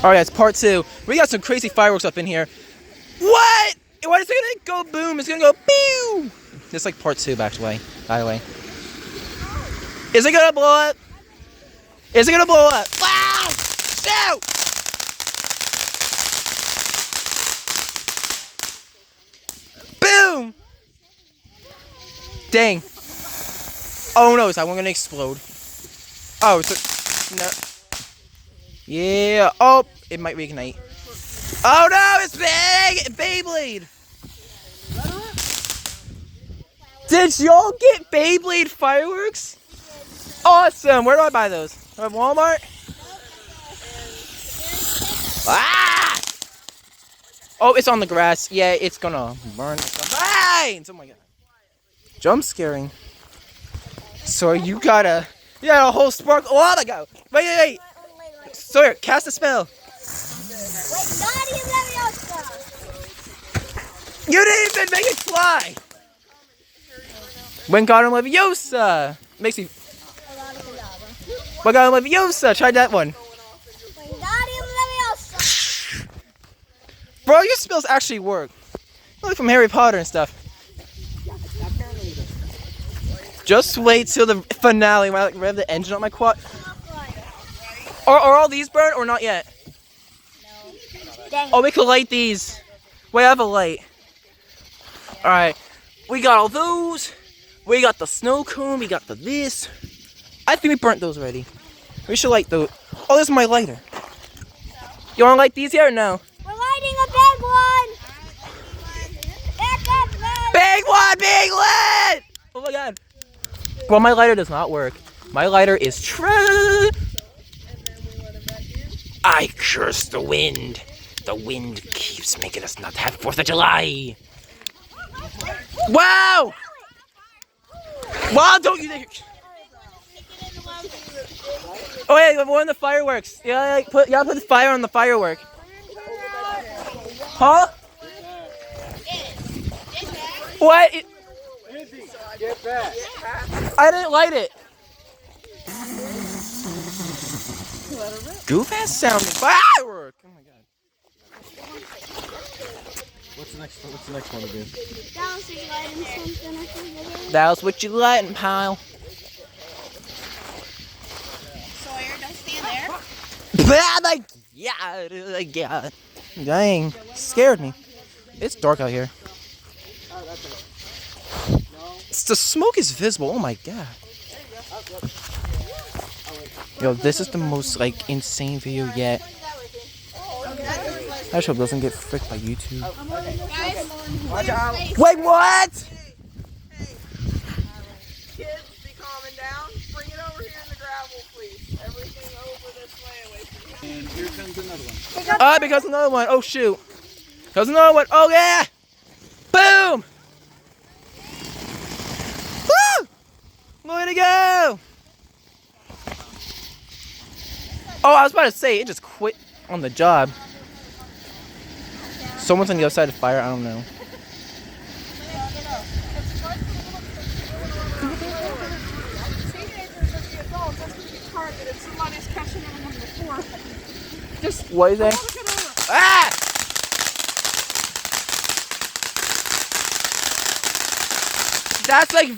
Alright, it's part 2. We got some crazy fireworks up in here. What? What is it gonna go boom? It's gonna go pew! It's like part 2, by the way. Is it gonna blow up? Is it gonna blow up? Wow! Shoot! Boom! Dang. Oh no, is that one gonna explode? Oh, no. Yeah. Oh, it might reignite. Oh no, it's big! Beyblade! Did y'all get Beyblade fireworks? Awesome! Where do I buy those? At Walmart? Ah! Oh, it's on the grass. Yeah, it's gonna burn. Vines! Oh my god. Jump scaring. So you got a whole spark. Oh my god. Wait. Sawyer, cast a spell. You didn't even make it fly. Wingardium Leviosa. Makes me. Wingardium Leviosa. Try that one. Bro, your spells actually work. Like from Harry Potter and stuff. Just wait till the finale when I rev the engine on my quad. Are all these burned or not yet? No. Oh, we can light these. Wait, I have a light. Alright. We got all those. We got the snow cone. We got the this. I think we burnt those already. We should light those. Oh, this is my lighter. You want to light these yet or no? We're lighting a big one. Big one, big lit! Oh my god. Well, my lighter does not work. My lighter is true. I curse the wind. The wind keeps making us not have 4th of July. Wow! Wow, don't you think? Oh wait, we're on the fireworks. You gotta put the fire on the firework. Huh? What? Get back. I didn't light it. Goof ass sounding firework. Oh my god. What's the next one to do? Dallas is lighting something. I think. That's what you lighting, pal. Sawyer, don't stand there. Yeah. Dang, scared me. It's dark out here. The smoke is visible. Oh my god. Yo, this is the most like insane video yet. I just hope it doesn't get fricked by YouTube. Watch out. Wait, what? Kids, be calming down. Bring it over here in the gravel, please. Everything over this way away from you. And here comes another one. Because another one. Oh shoot. Because another one. Oh yeah. Boom. Woo! Way to go. Oh, I was about to say, it just quit on the job. Someone's on the other side of the fire, I don't know. What is that? Ah! That's like